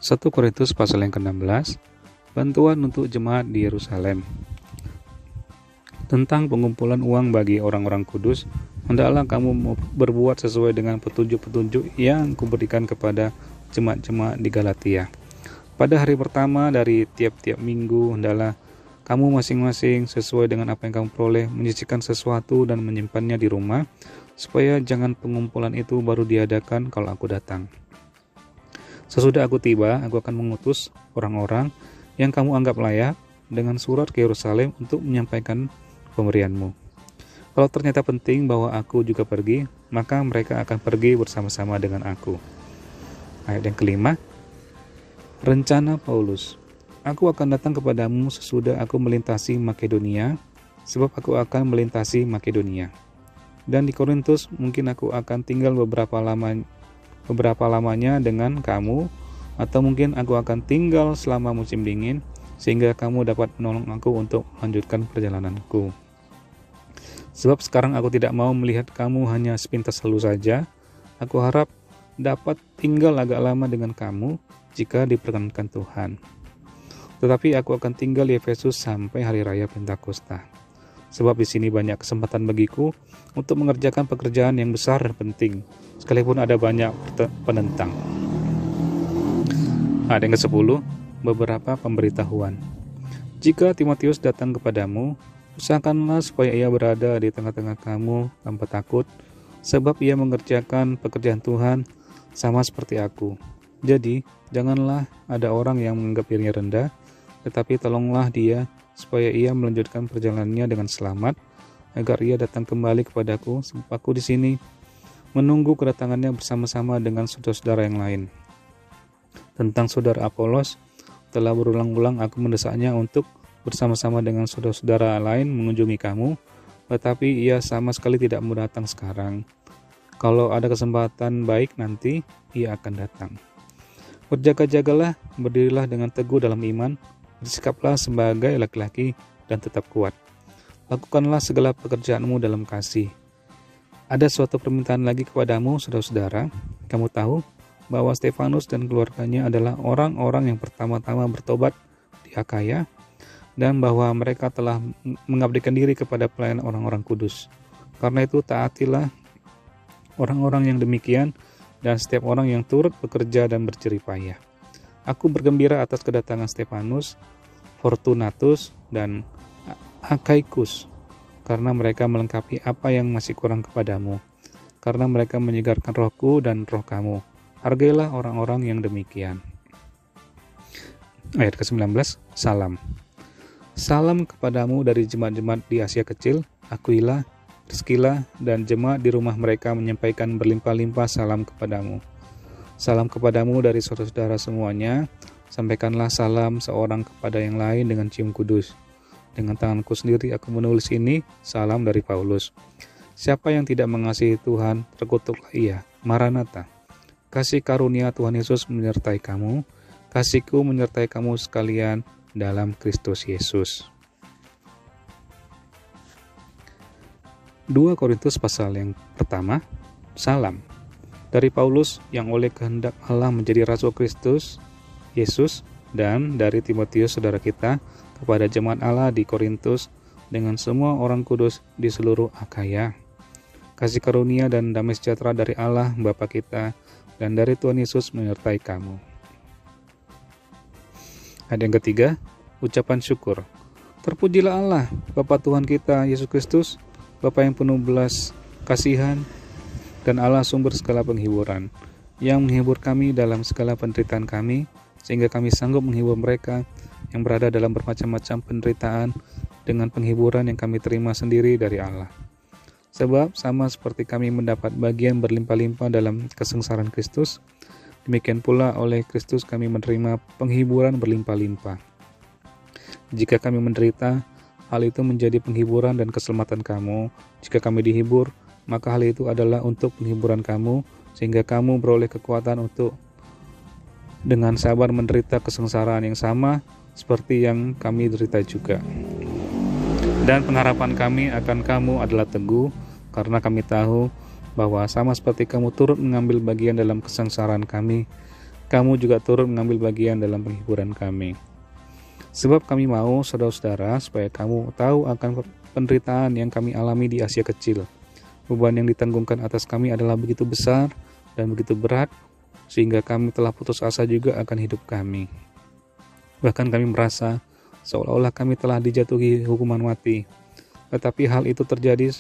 1 Korintus pasal yang ke-16, bantuan untuk jemaat di Yerusalem. Tentang pengumpulan uang bagi orang-orang kudus, hendaklah kamu berbuat sesuai dengan petunjuk-petunjuk yang kuberikan kepada jemaat-jemaat di Galatia. Pada hari pertama dari tiap-tiap minggu, hendaklah kamu masing-masing sesuai dengan apa yang kamu peroleh menyisihkan sesuatu dan menyimpannya di rumah, supaya jangan pengumpulan itu baru diadakan kalau aku datang. Sesudah aku tiba, aku akan mengutus orang-orang yang kamu anggap layak dengan surat ke Yerusalem untuk menyampaikan pemberianmu. Kalau ternyata penting bahwa aku juga pergi, maka mereka akan pergi bersama-sama dengan aku. Ayat yang kelima, rencana Paulus. Aku akan datang kepadamu sesudah aku melintasi Makedonia, sebab aku akan melintasi Makedonia. Dan di Korintus mungkin aku akan tinggal beberapa lamanya dengan kamu, atau mungkin aku akan tinggal selama musim dingin, sehingga kamu dapat menolong aku untuk melanjutkan perjalananku. Sebab sekarang aku tidak mau melihat kamu hanya sepintas lalu saja. Aku harap dapat tinggal agak lama dengan kamu jika diperkenankan Tuhan. Tetapi aku akan tinggal di Efesus sampai hari raya Pentakosta. Sebab di sini banyak kesempatan bagiku untuk mengerjakan pekerjaan yang besar dan penting, sekalipun ada banyak penentang. Ayat yang ke-10, beberapa pemberitahuan. Jika Timotius datang kepadamu, usahakanlah supaya ia berada di tengah-tengah kamu tanpa takut, sebab ia mengerjakan pekerjaan Tuhan sama seperti aku. Jadi, janganlah ada orang yang menganggap dirinya rendah, tetapi tolonglah dia supaya ia melanjutkan perjalanannya dengan selamat, agar ia datang kembali kepadaku, sebab aku di sini menunggu kedatangannya bersama-sama dengan saudara-saudara yang lain. Tentang saudara Apolos, telah berulang-ulang aku mendesaknya untuk bersama-sama dengan saudara-saudara lain mengunjungi kamu, tetapi ia sama sekali tidak mau datang sekarang. Kalau ada kesempatan baik nanti, ia akan datang. Berjaga-jagalah, berdirilah dengan teguh dalam iman, bersikaplah sebagai laki-laki dan tetap kuat. Lakukanlah segala pekerjaanmu dalam kasih. Ada suatu permintaan lagi kepadamu, saudara-saudara. Kamu tahu bahwa Stefanus dan keluarganya adalah orang-orang yang pertama-tama bertobat di Akaya, dan bahwa mereka telah mengabdikan diri kepada pelayanan orang-orang kudus. Karena itu taatilah orang-orang yang demikian dan setiap orang yang turut bekerja dan berjerih payah. Aku bergembira atas kedatangan Stefanus, Fortunatus, dan Akaikus, karena mereka melengkapi apa yang masih kurang kepadamu, karena mereka menyegarkan rohku dan roh kamu. Hargailah orang-orang yang demikian. Ayat ke-19, salam. Salam kepadamu dari jemaat-jemaat di Asia Kecil, Aquila, Priscilla, dan jemaat di rumah mereka menyampaikan berlimpah-limpah salam kepadamu. Salam kepadamu dari saudara-saudara semuanya, sampaikanlah salam seorang kepada yang lain dengan cium kudus. Dengan tanganku sendiri aku menulis ini, salam dari Paulus. Siapa yang tidak mengasihi Tuhan, terkutuklah ia. Maranatha. Kasih karunia Tuhan Yesus menyertai kamu, kasihku menyertai kamu sekalian dalam Kristus Yesus. 2 Korintus pasal yang pertama, salam. Dari Paulus yang oleh kehendak Allah menjadi Rasul Kristus Yesus, dan dari Timotius saudara kita kepada jemaat Allah di Korintus dengan semua orang kudus di seluruh Akaya. Kasih karunia dan damai sejahtera dari Allah Bapa kita dan dari Tuhan Yesus menyertai kamu. Ayat yang ketiga, ucapan syukur. Terpujilah Allah, Bapa Tuhan kita Yesus Kristus, Bapa yang penuh belas kasihan, dan Allah sumber segala penghiburan, yang menghibur kami dalam segala penderitaan kami, sehingga kami sanggup menghibur mereka yang berada dalam bermacam-macam penderitaan dengan penghiburan yang kami terima sendiri dari Allah. Sebab sama seperti kami mendapat bagian berlimpah-limpah dalam kesengsaraan Kristus, demikian pula oleh Kristus kami menerima penghiburan berlimpah-limpah. Jika kami menderita, hal itu menjadi penghiburan dan keselamatan kamu. Jika kami dihibur, maka hal itu adalah untuk penghiburan kamu, sehingga kamu beroleh kekuatan untuk dengan sabar menderita kesengsaraan yang sama seperti yang kami derita juga. Dan pengharapan kami akan kamu adalah teguh, karena kami tahu bahwa sama seperti kamu turut mengambil bagian dalam kesengsaraan kami, kamu juga turut mengambil bagian dalam penghiburan kami. Sebab kami mau, saudara-saudara, supaya kamu tahu akan penderitaan yang kami alami di Asia Kecil. Beban yang ditanggungkan atas kami adalah begitu besar dan begitu berat, sehingga kami telah putus asa juga akan hidup kami. Bahkan kami merasa seolah-olah kami telah dijatuhi hukuman mati. Tetapi hal itu terjadi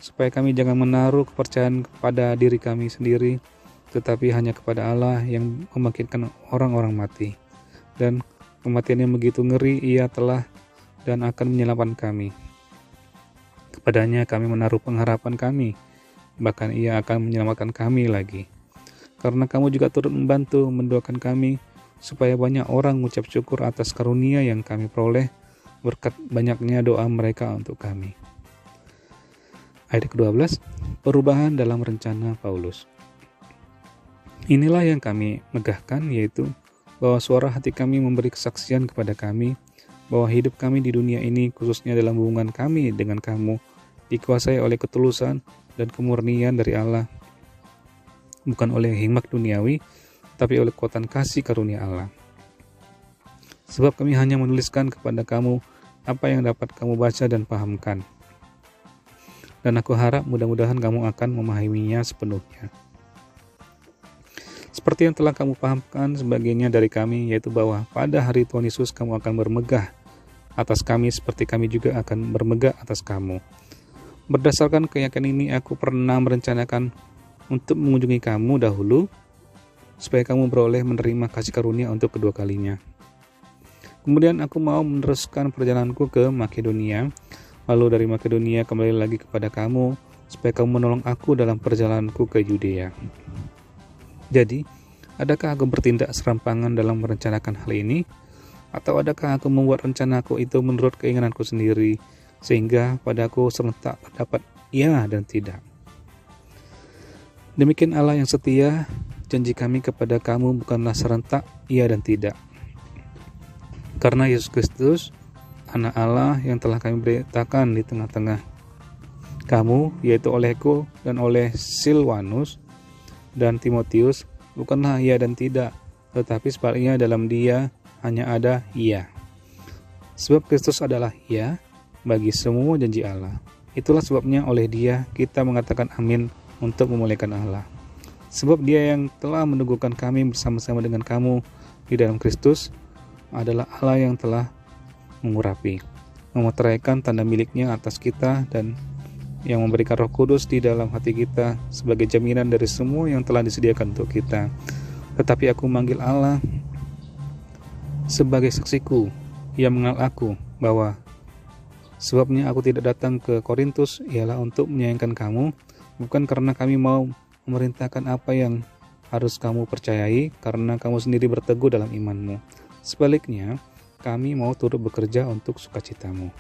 supaya kami jangan menaruh kepercayaan kepada diri kami sendiri, tetapi hanya kepada Allah yang membangkitkan orang-orang mati. Dan kematian yang begitu ngeri Ia telah dan akan menyelamatkan kami. Kepadanya kami menaruh pengharapan kami, bahkan Ia akan menyelamatkan kami lagi. Karena kamu juga turut membantu mendoakan kami, supaya banyak orang mengucap syukur atas karunia yang kami peroleh berkat banyaknya doa mereka untuk kami. Ayat ke-12, perubahan dalam rencana Paulus. Inilah yang kami megahkan, yaitu bahwa suara hati kami memberi kesaksian kepada kami bahwa hidup kami di dunia ini, khususnya dalam hubungan kami dengan kamu, dikuasai oleh ketulusan dan kemurnian dari Allah, bukan oleh hikmat duniawi, tapi oleh kekuatan kasih karunia Allah. Sebab kami hanya menuliskan kepada kamu apa yang dapat kamu baca dan pahamkan. Dan aku harap mudah-mudahan kamu akan memahaminya sepenuhnya. Seperti yang telah kamu pahamkan sebagainya dari kami, yaitu bahwa pada hari Tuhan Yesus kamu akan bermegah atas kami seperti kami juga akan bermegah atas kamu. Berdasarkan keyakinan ini, aku pernah merencanakan untuk mengunjungi kamu dahulu, supaya kamu beroleh menerima kasih karunia untuk kedua kalinya. Kemudian aku mau meneruskan perjalananku ke Makedonia, lalu dari Makedonia kembali lagi kepada kamu, supaya kamu menolong aku dalam perjalananku ke Yudea. Jadi, adakah aku bertindak serampangan dalam merencanakan hal ini? Atau adakah aku membuat rencanaku itu menurut keinginanku sendiri, sehingga padaku serentak terdapat ya dan tidak? Demikian Allah yang setia, janji kami kepada kamu bukanlah serentak ya dan tidak. Karena Yesus Kristus, Anak Allah yang telah kami beritakan di tengah-tengah kamu, yaitu olehku dan oleh Silwanus dan Timotius, bukanlah ya dan tidak, tetapi sebaliknya dalam Dia hanya ada ya. Sebab Kristus adalah ya bagi semua janji Allah. Itulah sebabnya oleh Dia kita mengatakan amin untuk memuliakan Allah. Sebab Dia yang telah meneguhkan kami bersama-sama dengan kamu di dalam Kristus adalah Allah yang telah mengurapi, memeteraikan tanda miliknya atas kita, dan yang memberikan Roh Kudus di dalam hati kita sebagai jaminan dari semua yang telah disediakan untuk kita. Tetapi aku manggil Allah sebagai saksiku yang mengenal aku, bahwa sebabnya aku tidak datang ke Korintus ialah untuk menyayangkan kamu, bukan karena kami mau memerintahkan apa yang harus kamu percayai, karena kamu sendiri berteguh dalam imanmu. Sebaliknya, kami mau turut bekerja untuk sukacitamu.